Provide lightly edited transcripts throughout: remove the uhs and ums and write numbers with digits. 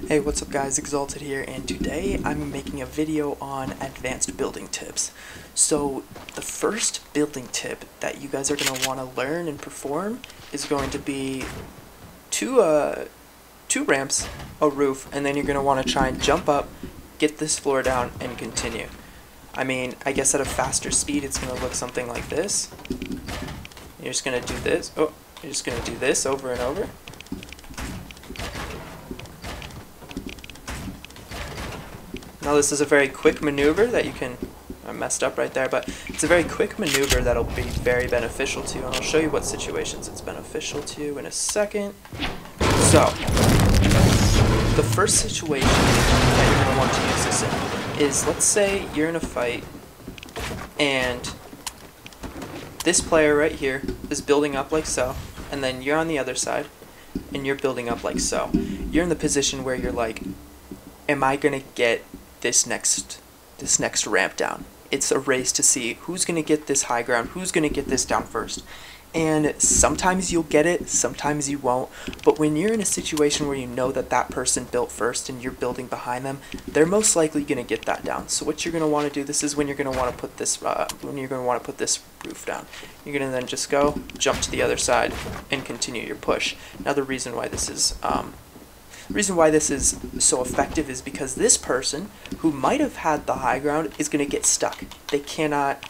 Hey, what's up guys, Exalted here, and today I'm making a video on advanced building tips. So the first building tip that you guys are going to want to learn and perform is going to be two ramps, a roof, and then you're going to want to try and jump up, get this floor down, and continue. I mean, I guess at a faster speed it's going to look something like this. You're just going to do this. Oh, you're just going to do this over and over. Now this is a very quick maneuver that you can, I messed up right there, but it's a very quick maneuver that'll be very beneficial to you, and I'll show you what situations it's beneficial to in a second. So, the first situation that you're going to want to use this in is, let's say you're in a fight, and this player right here is building up like so, and then you're on the other side, and you're building up like so. You're in the position where you're like, am I going to get this next ramp down? It's a race to see who's going to get this high ground, who's going to get this down first. And sometimes you'll get it, sometimes you won't. But when you're in a situation where you know that that person built first and you're building behind them, they're most likely going to get that down. So what you're going to want to do, this is when you're going to want to put this roof down. You're going to then just go jump to the other side and continue your push. Now the reason why this is so effective is because this person who might have had the high ground is going to get stuck. They cannot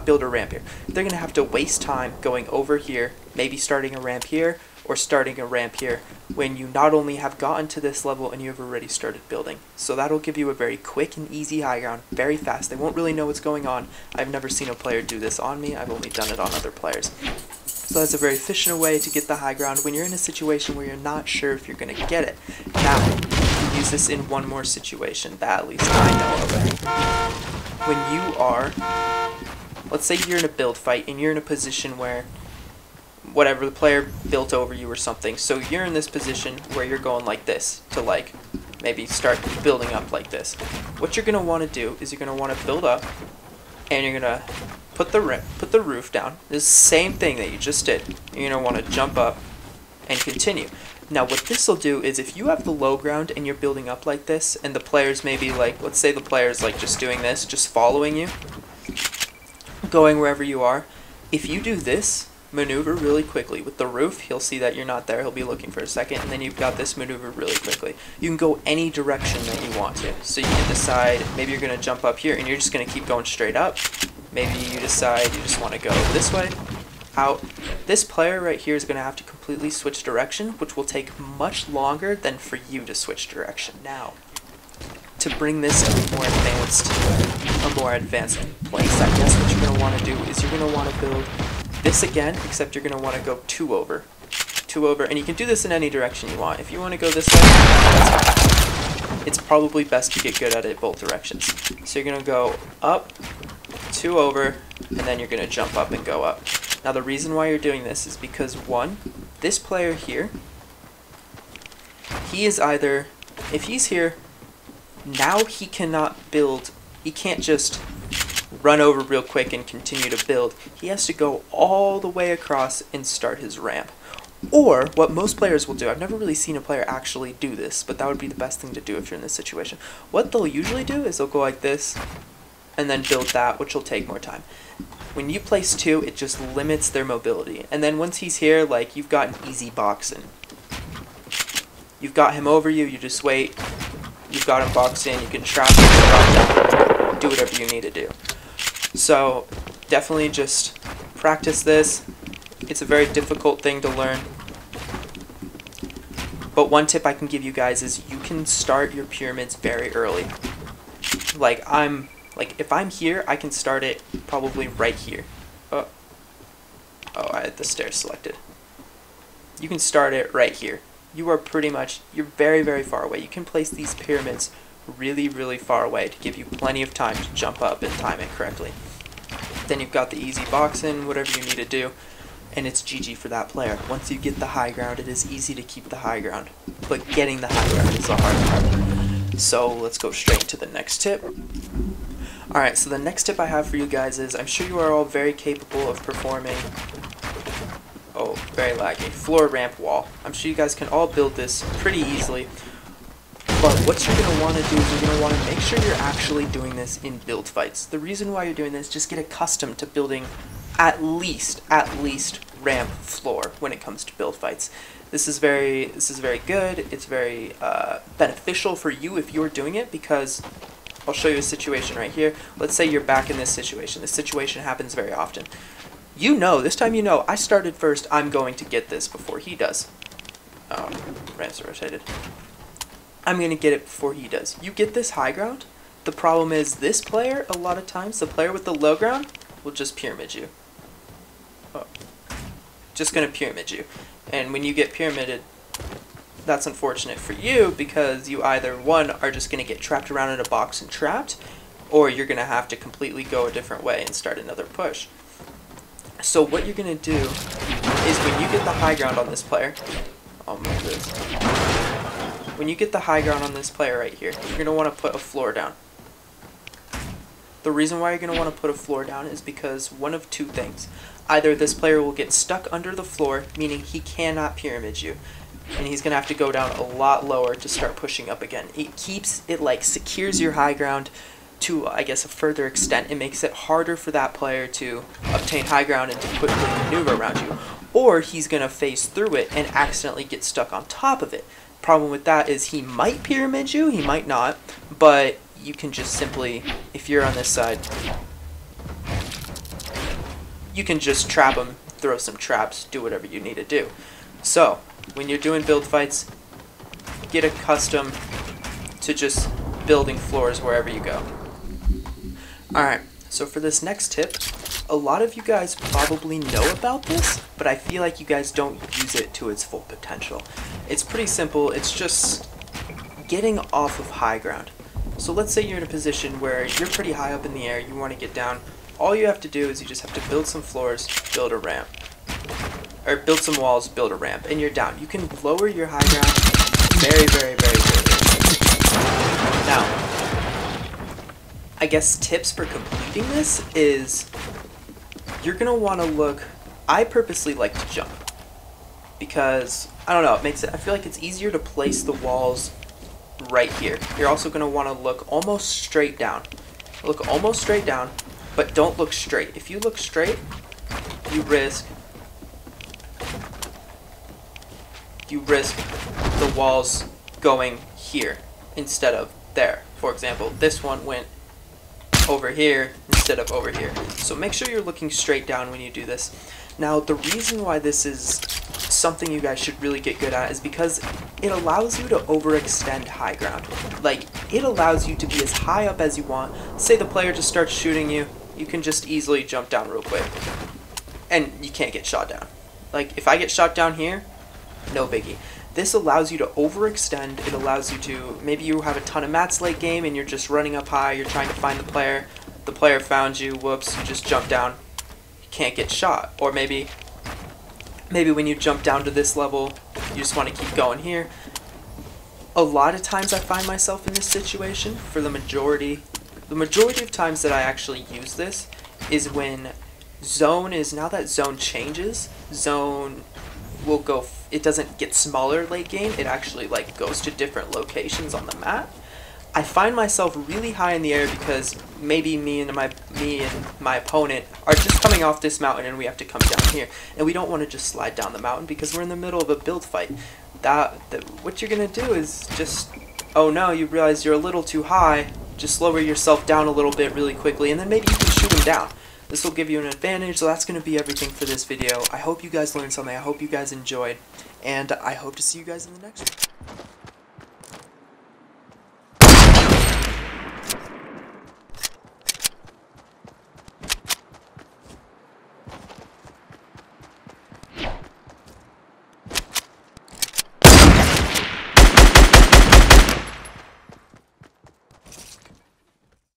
build a ramp here. They're going to have to waste time going over here, maybe starting a ramp here or starting a ramp here, when you not only have gotten to this level and you've already started building. So that'll give you a very quick and easy high ground, very fast. They won't really know what's going on. I've never seen a player do this on me. I've only done it on other players. So that's a very efficient way to get the high ground when you're in a situation where you're not sure if you're going to get it. Now, you can use this in one more situation that at least I know of. When you are, let's say you're in a build fight and you're in a position where whatever, the player built over you or something, so you're in this position where you're going like this to like maybe start building up like this. What you're going to want to do is you're going to want to build up and you're going to put the roof down. This same thing that you just did. You're going to want to jump up and continue. Now what this will do is if you have the low ground and you're building up like this and the players maybe like, let's say the player's like just doing this, just following you, going wherever you are, if you do this maneuver really quickly with the roof, he'll see that you're not there, he'll be looking for a second, and then you've got this maneuver really quickly. You can go any direction that you want to. So you can decide, maybe you're going to jump up here and you're just going to keep going straight up. Maybe you decide you just want to go this way, out. This player right here is going to have to completely switch direction, which will take much longer than for you to switch direction. Now, to bring this to a more advanced place, I guess what you're going to want to do is you're going to want to build this again, except you're going to want to go two over, and you can do this in any direction you want. If you want to go this way, that's fine. It's probably best to get good at it both directions. So you're going to go up, two over, and then you're going to jump up and go up. Now the reason why you're doing this is because, one, this player here, he is either, if he's here, now he cannot build, he can't just run over real quick and continue to build. He has to go all the way across and start his ramp. Or, what most players will do, I've never really seen a player actually do this, but that would be the best thing to do if you're in this situation. What they'll usually do is they'll go like this, and then build that, which will take more time. When you place two, it just limits their mobility. And then once he's here, like, you've got an easy boxing. You've got him over you, you just wait. You've got him boxed in, you can trap him, do whatever you need to do. So, definitely just practice this. It's a very difficult thing to learn. But one tip I can give you guys is you can start your pyramids very early. Like, if I'm here, I can start it probably right here. Oh, I had the stairs selected. You can start it right here. You are you're very, very far away. You can place these pyramids really, really far away to give you plenty of time to jump up and time it correctly. Then you've got the easy box in, whatever you need to do, and it's GG for that player. Once you get the high ground, it is easy to keep the high ground, but getting the high ground is the hard part. So let's go straight to the next tip. Alright, so the next tip I have for you guys is, I'm sure you are all very capable of performing Oh, very laggy. Floor, ramp, wall. I'm sure you guys can all build this pretty easily. But what you're going to want to do is you're going to want to make sure you're actually doing this in build fights. The reason why you're doing this, just get accustomed to building at least ramp, floor when it comes to build fights. This is very good. It's very beneficial for you if you're doing it, because I'll show you a situation right here. Let's say you're back in this situation. This situation happens very often. You know, this time you know, I started first, I'm going to get this before he does. Oh, ramps are rotated. I'm going to get it before he does. You get this high ground. The problem is this player, a lot of times, the player with the low ground will just pyramid you. Oh. Just going to pyramid you. And when you get pyramided, that's unfortunate for you, because you either, one, are just going to get trapped around in a box and trapped, or you're going to have to completely go a different way and start another push. So what you're going to do is when you get the high ground on this player, I'll move this. When you get the high ground on this player right here, you're going to want to put a floor down. The reason why you're going to want to put a floor down is because one of two things. Either this player will get stuck under the floor, meaning he cannot pyramid you, and he's going to have to go down a lot lower to start pushing up again. It like secures your high ground to, I guess, a further extent. It makes it harder for that player to obtain high ground and to quickly maneuver around you. Or he's going to phase through it and accidentally get stuck on top of it. Problem with that is he might pyramid you, he might not, but you can just simply, if you're on this side, you can just trap him, throw some traps, do whatever you need to do. So, when you're doing build fights, get accustomed to just building floors wherever you go. Alright, so for this next tip, a lot of you guys probably know about this, but I feel like you guys don't use it to its full potential. It's pretty simple. It's just getting off of high ground. So let's say you're in a position where you're pretty high up in the air, you want to get down. All you have to do is you just have to build some floors, build a ramp. Or build some walls, build a ramp, and you're down. You can lower your high ground very, very, very quickly. Now, I guess tips for completing this is you're going to want to look, I purposely like to jump, because, I don't know, it makes it, I feel like it's easier to place the walls right here. You're also going to want to look almost straight down. Look almost straight down, but don't look straight. If you look straight, you risk the walls going here instead of there. For example, this one went over here instead of over here. So make sure you're looking straight down when you do this. Now, the reason why this is something you guys should really get good at is because it allows you to overextend high ground. Like, it allows you to be as high up as you want. Say the player just starts shooting you, you can just easily jump down real quick. And you can't get shot down. Like, if I get shot down here, no biggie. This allows you to overextend. It allows you to, maybe you have a ton of mats late game and you're just running up high, you're trying to find the player found you, whoops, you just jump down, you can't get shot. Or maybe when you jump down to this level, you just want to keep going here. A lot of times I find myself in this situation. For the majority of times that I actually use this is when zone is, now that zone changes, zone will go, it doesn't get smaller late game, it actually like goes to different locations on the map. I find myself really high in the air because maybe me and my opponent are just coming off this mountain and we have to come down here, and we don't want to just slide down the mountain because we're in the middle of a build fight. What you're gonna do is just, oh no, you realize you're a little too high, just lower yourself down a little bit really quickly, and then maybe you can shoot him down. This will give you an advantage. So that's going to be everything for this video. I hope you guys learned something. I hope you guys enjoyed, and I hope to see you guys in the next one.